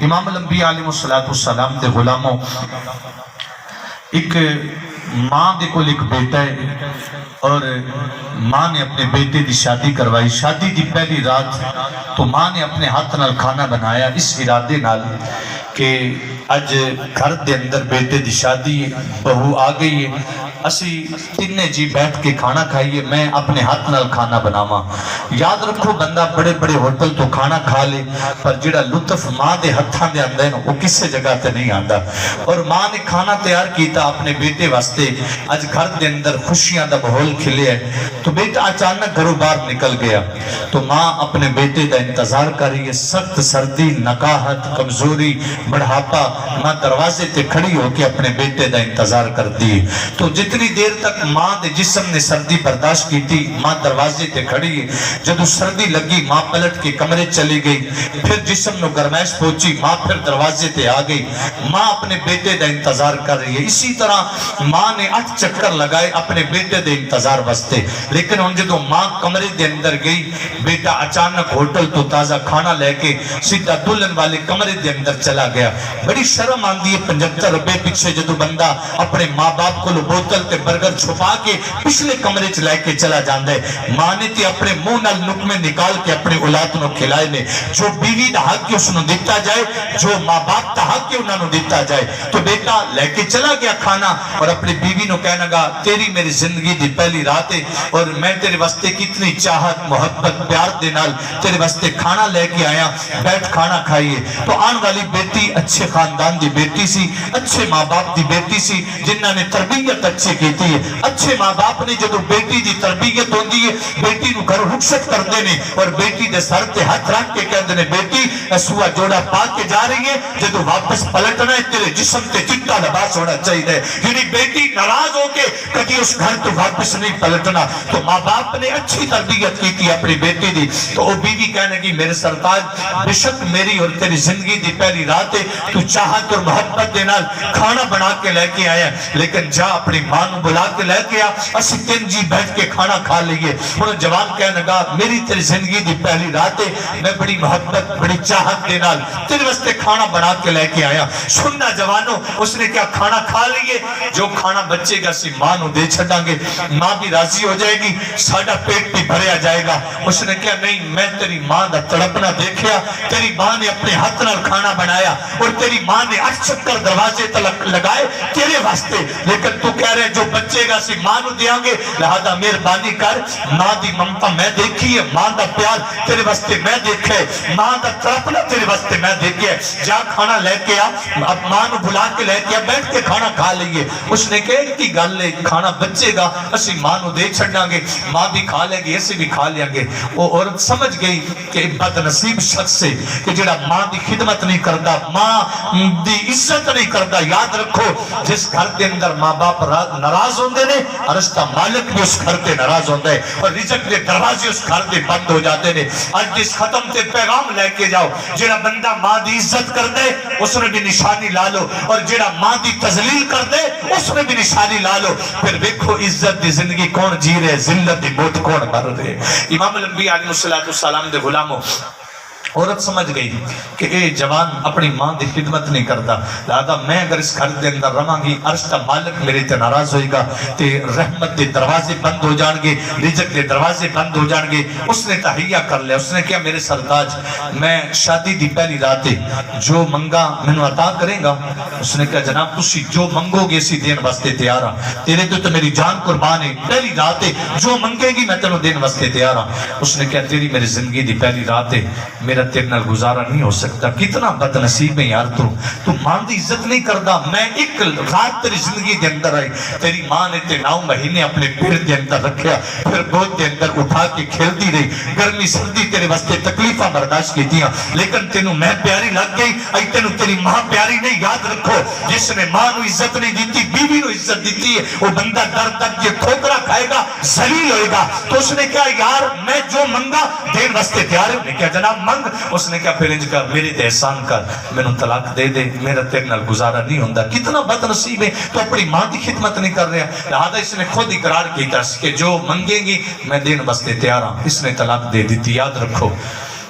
امام الانبیاء علیہ السلام دے غلاموں، ایک ماں دے کول ایک بیٹا ہے اور ماں نے اپنے بیٹے دی شادی کروائی۔ شادی دی پہلی رات تو ماں نے اپنے ہاتھ نال کھانا بنایا اس ارادے نال کہ اج گھر دے اندر بیٹے دی شادی بہو آ گئی ہے، اسی تینے جی بیٹھ کے کھانا کھائیے، میں اپنے ہاتھ نال کھانا بناواں۔ یاد رکھو بندہ بڑے بڑے ہوٹل تو کھانا کھا لے پر جڑا لطف ماں دے ہتھاں دے آندا ہے نا وہ کسے جگہ تے نہیں آندا۔ اور ماں نے کھانا تیار کیتا اپنے بیٹے واسطے، اج گھر دے اندر خوشیاں دا ماحول کھلیا ہے تو بیٹا اچانک گھروں باہر نکل گیا تو ماں اپنے بیٹے دا انتظار کر رہی ہے۔ سخت سردی، نکاہت، کمزوری، بڑھاپا، ماں دروازے تے کھڑی ہو کے اپنے بیٹے دا انتظار کرتی ہے۔ تو جتنی دیر تک ماں دے جسم نے سردی برداشت کی تھی ماں دروازے تے کھڑی ہے، جدو سردی لگی ماں پلٹ کے کمرے چلی گئی، پھر جسم نو گرمائش پہنچی ماں پھر دروازے تے آ گئی، ماں اپنے بیٹے دا انتظار کر رہی ہے۔ اسی طرح ماں نے 8 چکر لگائے اپنے بیٹے دے انتظار واسطے، لیکن ان جدو ماں کمرے دے اندر گئی بیٹا اچانک ہوٹل تو تازہ کھانا لے کے سیدھا دلہن والے کمرے دے اندر چلا گیا۔ بڑی شرم آندی ہے 75 روپے پیچھے جدو بندہ اپنے ماں باپ کو بوتل تے برگر چھپا کے پچھلے کمرے چ لے کے چلا جاندا ہے۔ ماں نے تے اپنے منہ نال نکمے نکال کے اپنے اولاد نو کھلائے نے، جو بیوی دا حق ہے اس نو دیتا جائے، جو ماں باپ دا حق ہے انہاں نو دیتا جائے۔ تو بیٹا لے کے چلا گیا کھانا اور اپنی بیوی نو کہنے لگا تیری میری زندگی دی پہلی رات ہے اور میں تیرے واسطے کتنی چاہت محبت پیار دے نال تیرے واسطے کھانا لے کے آیا، بیٹھ کھانا کھائیے۔ تو آن والی بیٹی اچھے خاندان دی بیٹی سی، اچھے ماں باپ دی بیٹی سی جنہاں نے تربیت اچھی کیتی ہے۔ اچھے ماں باپ نے جدو بیٹی دی تربیت ہوندی ہے بیٹی نو گھر رخصت کردے نے اور بیٹی دے سر تے ہاتھ رکھ کے کہندے نے بیٹی سوا جوڑا پا کے جا رہی ہے، جدو واپس پلٹنا ہے تیرے جسم تے چٹا لباس ہونا چاہیے، یعنی بیٹی ناراض ہو کے کبھی اس گھر تو واپس نہیں پلٹنا۔ تو ماں باپ نے اچھی تربیت کی تھی اپنی بیٹی دی۔ تو وہ بیوی کہنے کی میرے سرتاج بے شک میری اور تیری زندگی دی پہلی رات ہے، تو چاہت اور محبت دے نال کھانا بنا کے لے کے آیا، لیکن جا اپنی ماں نو بلا کے لے کے آ، اسی تین جی بیٹھ کے کھانا کھا لئیے۔ انہوں جوان کہنے لگا میری تیری زندگی دی پہلی رات ہے، میں بڑی محبت بڑی چاہت دے نال تیرے واسطے کھانا بنا کے لے کے آیا۔ سننا جوانوں، اس نے کیا کھانا کھا لیے، جو کھانا بچے گا سی ماں نو دے چھڑاں گے، ماں بھی راضی ہو جائے گی، ساڈا پیٹ بھی بھریا جائے گا۔ اس نے کہا نہیں، میں تیری ماں دا تڑپنا دیکھیا، تیری ماں نے اپنے ہاتھ نال کھانا بنایا اور تیری ماں نے 8 چکر دروازے تلک لگائے تیرے واسطے، لیکن تو کہہ رہے جو بچے گا سی ماں نو دیاں گے، لہذا مہربانی کر، ماں دی ممتا میں دیکھی ہے، ماں دا پیار تیرے واسطے میں دیکھے، ماں دا تڑپنا تیرے واسطے میں دیکھے، جا کھانا لے کے آ، اب ماں نو بلا کے لے کے آ، بیٹھ کے کھانا کھا لئیے۔ اس نے کہا کہ گل ہے کھانا بچے گا اسی ماں نو دے چھڑنا گے، ماں بھی کھا لے گی اسے بھی کھا لیا گے۔ وہ عورت سمجھ گئی کہ بد نصیب شخص سے کہ جڑا ماں دی خدمت نہیں کردا، ماں دی عزت نہیں کردا۔ یاد رکھو جس گھر دے اندر ماں باپ ناراض ہوندے نے، رشتہ مالک بھی اس گھر تے ناراض ہوندا ہے اور رزق دے دروازے اس گھر دے بند ہو جاتے نے۔ اج اس ختم تے پیغام لے کے جاؤ، جڑا بندہ ماں دی عزت کر دے اس نے بھی نشانی لا لو، اور جڑا ماں دی تذلیل کر دے اس نے بھی نشانی لا لو۔ پھر دیکھو عزت دی زندگی کون جی رہے، ذلت دی موت کون مر رہے۔ امام الانبیاء علیہ السلام دے غلاموں، عورت سمجھ گئی کہ اے جوان اپنی ماں دی خدمت نہیں کرتا، لہذا میں اگر اس گھر دے اندر رہاں گی عرش دا مالک میرے تے ناراض ہوئے گا، تے رحمت دے دروازے بند ہو جان گے، رزق دے دروازے بند ہو جان گے۔ اس نے تہیہ کر لیا، اس نے کہا میرے سرتاج میں شادی دی پہلی رات ہے، جو منگا مینوں عطا کرے گا؟ اس نے کہا جناب تسی جو منگو گے اسی دین واسطے تیار ہاں، تیرے تو میری جان قربان ہے، پہلی رات ہے، جو منگے گی میں تینوں دین واسطے تیار ہاں۔ اس نے کہا تیری میری زندگی دی پہلی رات ہے، میرا تیرے نال گزارا نہیں ہو سکتا، کتنا بد نصیب ہے یار، تو ماں دی عزت نہیں کردا۔ میں ایک رات تیری زندگی دے اندر آئی، تیری ماں نے تے 9 مہینے اپنے پیٹ دے اندر رکھیا، پھر گود دے اندر اٹھا کے کھیلتی رہی، گرمی سردی تیرے واسطے تکلیفاں برداشت کیتیاں، لیکن تینوں میں پیاری لگ گئی، ائی تینوں تیری ماں پیاری نہیں۔ یاد رکھو جس نے ماں نو عزت نہیں دیتی، بیوی نو عزت دیتی ہے، وہ بندہ در تک یہ ٹھوکرا کھائے گا، ذلیل ہوئے گا۔ تو اس نے کہا یار میں جو منگا دین واسطے تیار ہوں۔ نے کہا جناب منگ۔ اس نے کہا پھر انج کر میرے تے احسان کر، مینوں طلاق دے دے، میرا تیرے نال گزارا نہیں ہوندا۔ کتنا بد نصیب ہے، تو اپنی ماں دی خدمت نہیں کر رہا، لہذا اس نے خود اقرار کیتا کہ جو منگے گی میں دین واسطے تیار ہوں۔ اس نے طلاق دے دیتی۔ یاد رکھو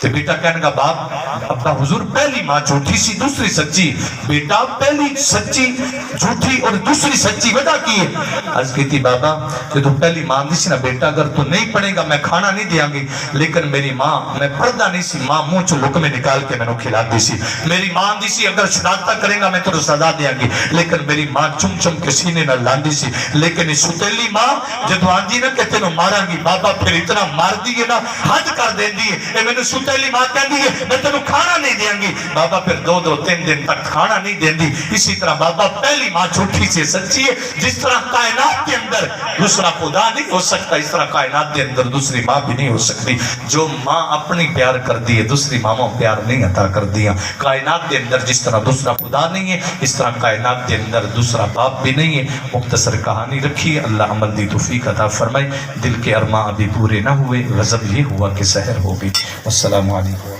تو بیٹا کہنے گا باپ ابا حضور پہلی ماں جھوٹی سی دوسری سچی. بیٹا پہلی سچی جھوٹی اور دوسری سچی وجہ کی ہے. عرض کی تھی بابا جو تو پہلی ماں دی سی نا بیٹا اگر تو نہیں پڑھے گا میں کھانا نہیں دیاں گی, لیکن میری ماں میں پردہ نہیں سی, ماں منہ چ لقمے نکال کے میں نے کھلا دی سی. میری ماں دی سی اگر شرارتہ کرے گا میں تو سزا دیاں گی, لیکن میری ماں چم چم کے سینے نہ لاندی سی. لیکن اس ستیلی ماں جدو آندی نا کہ تینوں ماراں گی بابا پھر اتنا مار دیئے نا حد کر دین دیئے. اے میں نے ستیلی ماں کہہ دیئے میں تینوں کھانا نہیں دیاں گی, بابا پھر 2-3 دن تک کھانا نہیں دین دی. اسی طرح بابا پہلی ماں جھوٹی سے سچی ہے. جس طرح کائنات کے اندر دوسرا خدا نہیں ہو سکتا اس طرح کائنات کے اندر دوسری ماں بھی نہیں ہو سکتی. جو ماں اپنی پیار کر دی ہے دوسری ماں پیار نہیں عطا کر دیا. کائنات کے اندر جس طرح دوسرا خدا نہیں ہے اس طرح کائنات کے اندر دوسرا باپ بھی نہیں ہے. مختصر کہانی رکھی, اللہ عمل دی توفیق عطا فرمائے. دل کے ارماں ابھی پورے نہ ہوئے, غضب یہ ہوا کہ سحر ہو گئی. السلام علیکم.